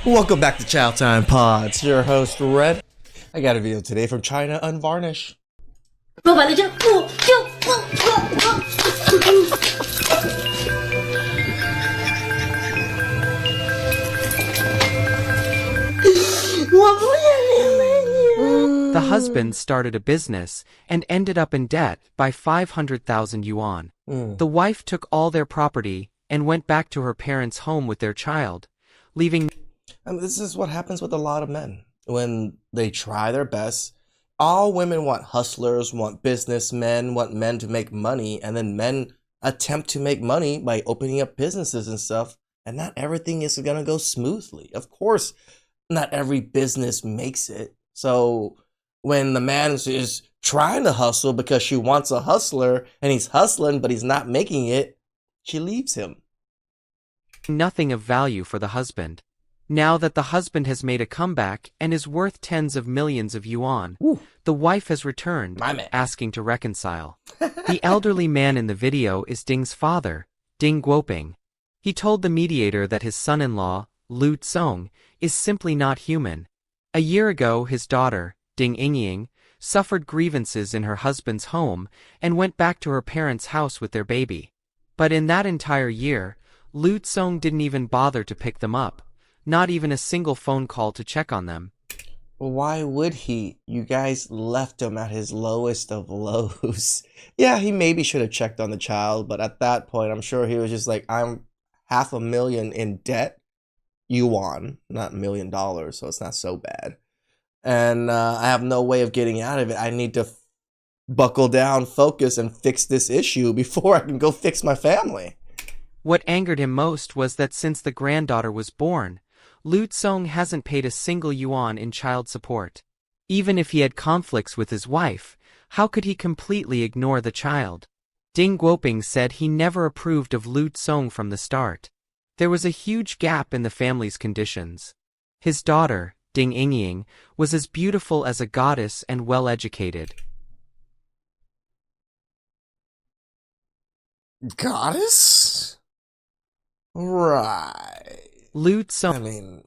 Welcome back to Chow Time Pods. Your host, Red. I got a video today from China Unvarnished. 说白了就我不想理你。 The husband started a business and ended up in debt by 500,000 yuan. The wife took all their property and went back to her parents' home with their child, leaving. This is what happens with a lot of men. When they try their best, all women want hustlers, want businessmen, want men to make money, and then men attempt to make money by opening up businesses and stuff, and not everything is going to go smoothly. Of course, not every business makes it. So when the man is trying to hustle because she wants a hustler, and he's hustling but he's not making it, she leaves him. Nothing of value for the husband. Now that the husband has made a comeback and is worth tens of millions of yuan, the wife has returned, asking to reconcile. The elderly man in the video is Ding's father, Ding Guoping. He told the mediator that his son-in-law, Lu Tsong, is simply not human. A year ago, his daughter, Ding Yingying, suffered grievances in her husband's home and went back to her parents' house with their baby. But in that entire year, Lu Tsong didn't even bother to pick them up. Not even a single phone call to check on them. Why would he? You guys left him at his lowest of lows. Yeah, he maybe should have checked on the child, but at that point, I'm sure he was just like, I'm $500,000 in debt. Yuan, not $1 million, so it's not so bad. And I have no way of getting out of it. I need to buckle down, focus, and fix this issue before I can go fix my family. What angered him most was that since the granddaughter was born, Lu Tsong hasn't paid a single yuan in child support. Even if he had conflicts with his wife, how could he completely ignore the child? Ding Guoping said he never approved of Lu Tsong from the start. There was a huge gap in the family's conditions. His daughter, Ding Yingying, was as beautiful as a goddess and well-educated. Goddess? Right. Lu Tsong, I mean,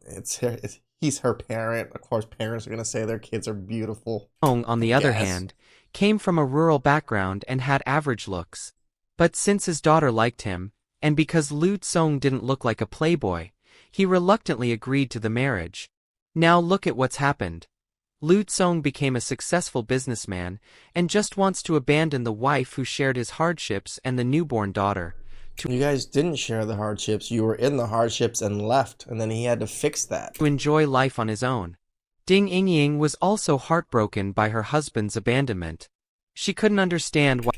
he's her parent. Of course, parents are going to say their kids are beautiful. On the other hand, came from a rural background and had average looks. But since his daughter liked him, and because Lu Tsong didn't look like a playboy, he reluctantly agreed to the marriage. Now look at what's happened. Lu Tsong became a successful businessman and just wants to abandon the wife who shared his hardships and the newborn daughter. You guys didn't share the hardships. You were in the hardships and left, and then he had to fix that. To enjoy life on his own. Ding Yingying was also heartbroken by her husband's abandonment. She couldn't understand why.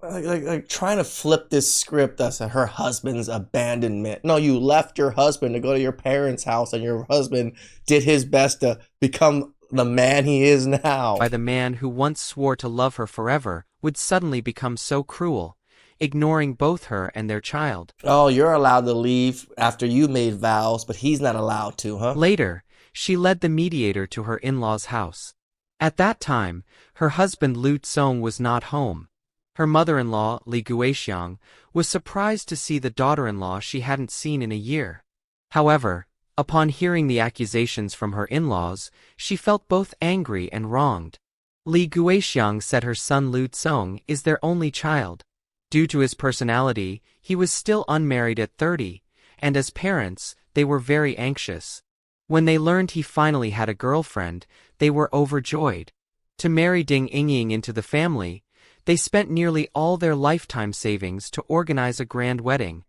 Like trying to flip this script as her husband's abandonment. No, you left your husband to go to your parents' house, and your husband did his best to become the man he is now. By the man who once swore to love her forever would suddenly become so cruel, ignoring both her and their child. Oh, you're allowed to leave after you made vows, but he's not allowed to, huh? Later, she led the mediator to her in-laws' house. At that time, her husband Lu Tsong was not home. Her mother-in-law, Li Guixiang, was surprised to see the daughter-in-law she hadn't seen in a year. However, upon hearing the accusations from her in-laws, she felt both angry and wronged. Li Guixiang said her son Lu Tsong is their only child. Due to his personality, he was still unmarried at 30, and as parents, they were very anxious. When they learned he finally had a girlfriend, they were overjoyed. To marry Ding Yingying into the family, they spent nearly all their lifetime savings to organize a grand wedding.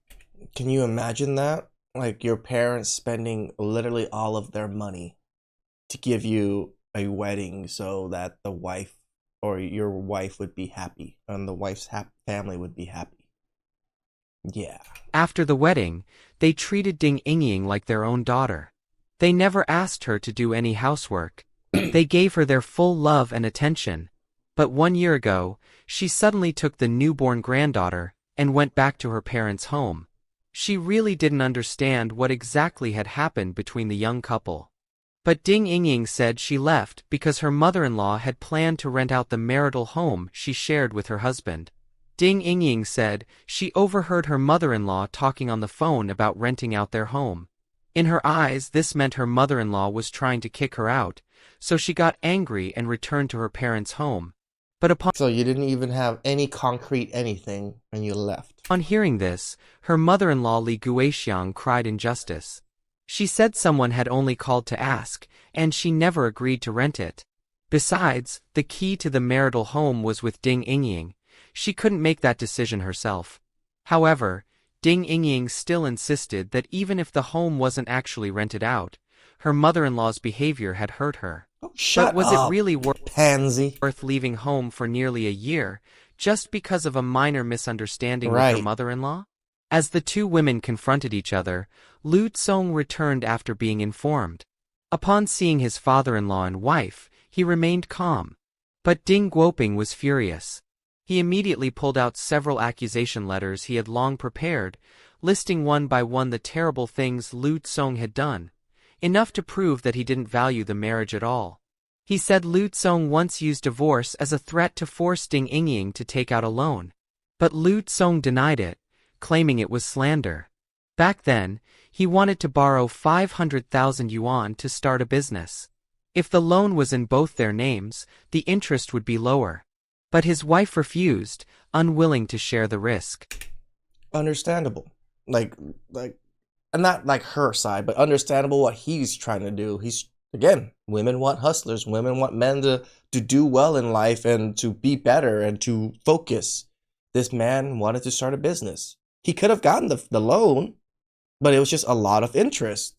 Can you imagine that? Like your parents spending literally all of their money to give you a wedding so that the wife or your wife would be happy and the wife's family would be happy. Yeah. After the wedding, they treated Ding Yingying like their own daughter. They never asked her to do any housework. They gave her their full love and attention. But 1 year ago, she suddenly took the newborn granddaughter and went back to her parents' home. She really didn't understand what exactly had happened between the young couple. But Ding Yingying said she left because her mother-in-law had planned to rent out the marital home she shared with her husband. Ding Yingying said she overheard her mother-in-law talking on the phone about renting out their home. In her eyes, this meant her mother-in-law was trying to kick her out, so she got angry and returned to her parents' home. But upon So you didn't even have any concrete anything when you left. hearing this, her mother-in-law Li Guixiang cried injustice. She said someone had only called to ask, and she never agreed to rent it. Besides, the key to the marital home was with Ding Yingying. She couldn't make that decision herself. However, Ding Yingying still insisted that even if the home wasn't actually rented out, her mother-in-law's behavior had hurt her. Oh, shut But was up, it really pansy. worth leaving home for nearly a year, just because of a minor misunderstanding with her Right. mother-in-law? As the two women confronted each other, Lu Tsong returned after being informed. Upon seeing his father-in-law and wife, he remained calm. But Ding Guoping was furious. He immediately pulled out several accusation letters he had long prepared, listing one by one the terrible things Lu Tsong had done, enough to prove that he didn't value the marriage at all. He said Lu Tsong once used divorce as a threat to force Ding Yingying to take out a loan. But Lu Tsong denied it, claiming it was slander. Back then, he wanted to borrow 500,000 yuan to start a business. If the loan was in both their names, the interest would be lower. But his wife refused, unwilling to share the risk. Understandable. Like, not like her side, but understandable what he's trying to do. He's, again, women want hustlers. Women want men to do well in life and to be better and to focus. This man wanted to start a business. He could have gotten the loan, but it was just a lot of interest.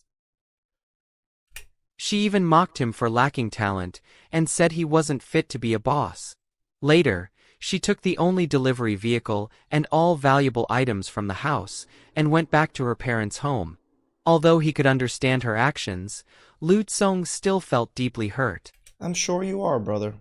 She even mocked him for lacking talent and said he wasn't fit to be a boss. Later, she took the only delivery vehicle and all valuable items from the house and went back to her parents' home. Although he could understand her actions, Lu Tsong still felt deeply hurt. I'm sure you are, brother.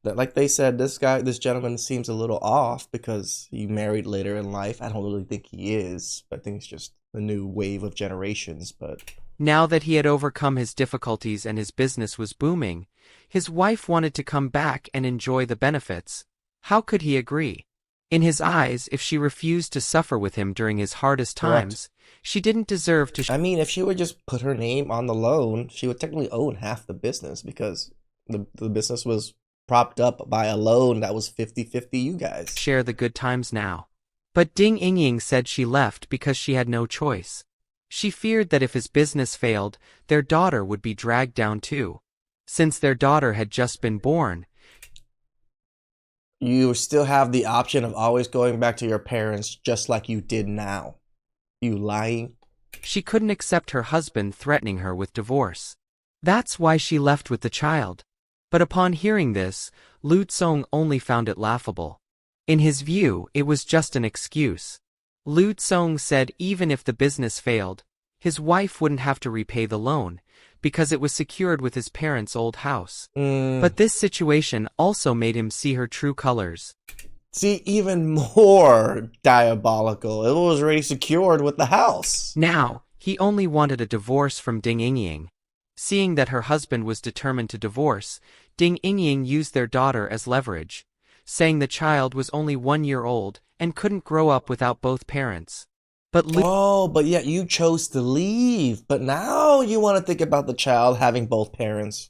Like they said, this gentleman seems a little off because he married later in life. I don't really think he is. I think it's just a new wave of generations, but Now that he had overcome his difficulties and his business was booming, his wife wanted to come back and enjoy the benefits. How could he agree? In his eyes, if she refused to suffer with him during his hardest times, she didn't deserve to. I mean, if she would just put her name on the loan, she would technically own half the business because the business was propped up by a loan that was 50-50 you guys. Share the good times now. But Ding Yingying said she left because she had no choice. She feared that if his business failed, their daughter would be dragged down too. Since their daughter had just been born, you still have the option of always going back to your parents just like you did now. You lying? she couldn't accept her husband threatening her with divorce. That's why she left with the child. But upon hearing this, Lu Tsong only found it laughable. In his view, it was just an excuse. Lu Tsong said even if the business failed, his wife wouldn't have to repay the loan, because it was secured with his parents' old house. But this situation also made him see her true colors. See, even more diabolical. It was already secured with the house. Now, he only wanted a divorce from Ding Yingying. Seeing that her husband was determined to divorce, Ding Yingying used their daughter as leverage, saying the child was only 1 year old and couldn't grow up without both parents. But but yet you chose to leave. But now you want to think about the child having both parents.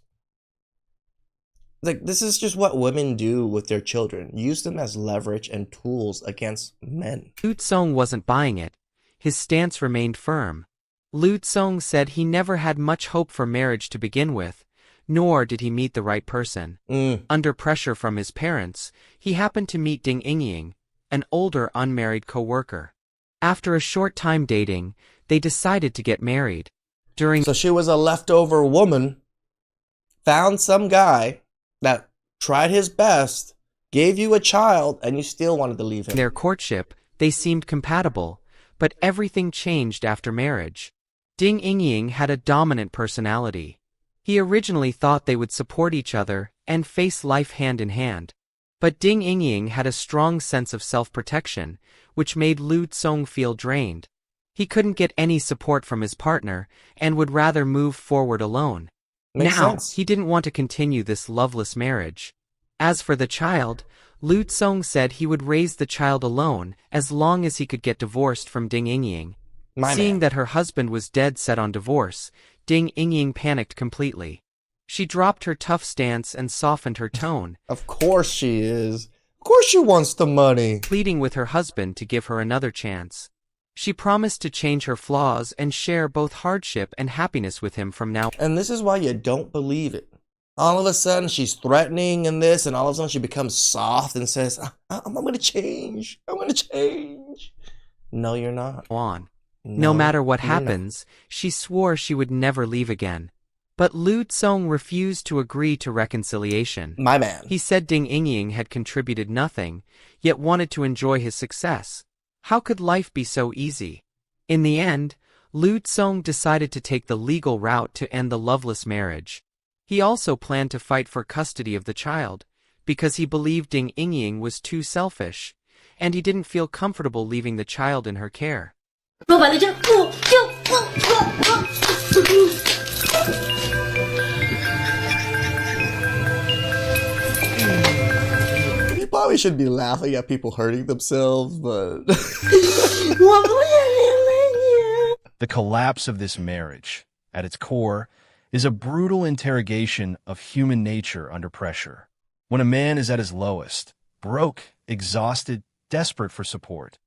Like, this is just what women do with their children. Use them as leverage and tools against men. Lu Tsong wasn't buying it. His stance remained firm. Lu Tsong said he never had much hope for marriage to begin with, nor did he meet the right person. Under pressure from his parents, he happened to meet Ding Yingying, an older unmarried co-worker. After a short time dating, they decided to get married. So she was a leftover woman, found some guy that tried his best, gave you a child, and you still wanted to leave him. Their courtship, they seemed compatible, but everything changed after marriage. Ding Yingying had a dominant personality. He originally thought they would support each other and face life hand in hand. But Ding Yingying had a strong sense of self-protection, which made Lu Tsong feel drained. He couldn't get any support from his partner and would rather move forward alone. Makes Now, sense. he didn't want to continue this loveless marriage. As for the child, Lu Tsong said he would raise the child alone as long as he could get divorced from Ding Yingying. My Seeing man. that her husband was dead set on divorce, Ding Yingying panicked completely. She dropped her tough stance and softened her tone, Of course she is. Of course she wants the money. pleading with her husband to give her another chance. She promised to change her flaws and share both hardship and happiness with him from now on. And this is why you don't believe it. All of a sudden she's threatening and this, and all of a sudden she becomes soft and says, I'm gonna change. I'm gonna change. No, you're not. No matter what you're not. happens, she swore she would never leave again. But Lu Tsong refused to agree to reconciliation. My man. He said Ding Yingying had contributed nothing, yet wanted to enjoy his success. How could life be so easy? In the end, Lu Tsong decided to take the legal route to end the loveless marriage. He also planned to fight for custody of the child, because he believed Ding Yingying was too selfish, and he didn't feel comfortable leaving the child in her care. 说完了就不。 You probably should be laughing at people hurting themselves, but 我不想离了你。 The collapse of this marriage, at its core, is a brutal interrogation of human nature under pressure. When a man is at his lowest, broke, exhausted, desperate for support,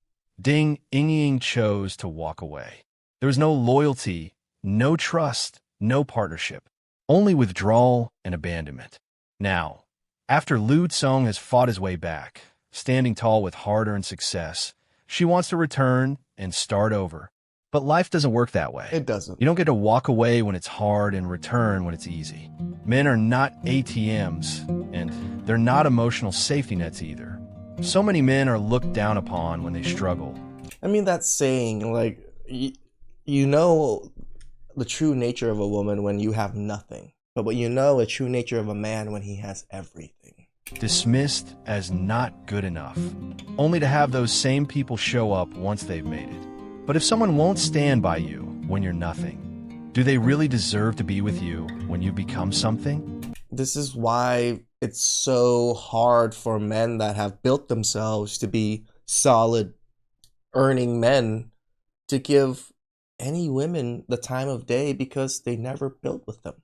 Ding Yingying chose to walk away. There was no loyalty, no trust, no partnership, only withdrawal and abandonment. Now, after Lu Tsong has fought his way back, standing tall with hard-earned success, she wants to return and start over. But life doesn't work that way. it doesn't. You don't get to walk away when it's hard and return when it's easy. Men are not ATMs, and they're not emotional safety nets either. So many men are looked down upon when they struggle. I mean, that saying, like, you know the true nature of a woman when you have nothing. But what you know a true nature of a man when he has everything. Dismissed as not good enough, only to have those same people show up once they've made it. But if someone won't stand by you when you're nothing, do they really deserve to be with you when you become something? This is why it's so hard for men that have built themselves to be solid, earning men to give any women the time of day because they never built with them.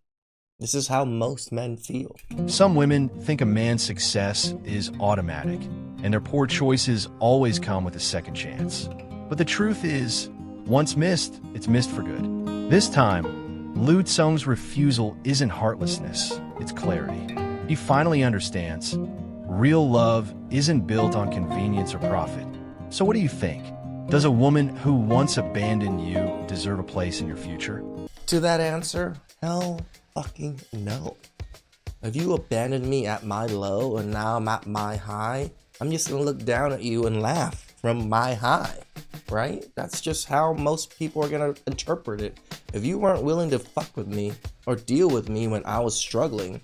This is how most men feel. Some women think a man's success is automatic, and their poor choices always come with a second chance. But the truth is, once missed, it's missed for good. This time, Lu Tsong's refusal isn't heartlessness, it's clarity. He finally understands, real love isn't built on convenience or profit. So what do you think? Does a woman who once abandoned you deserve a place in your future? To that answer, hell fucking no. If you abandoned me at my low and now I'm at my high, I'm just gonna look down at you and laugh from my high, right? That's just how most people are gonna interpret it. If you weren't willing to fuck with me or deal with me when I was struggling,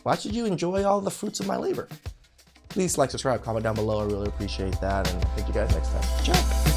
why should you enjoy all the fruits of my labor? Please like, subscribe, comment down below. I really appreciate that. And I'll catch you guys next time. Ciao.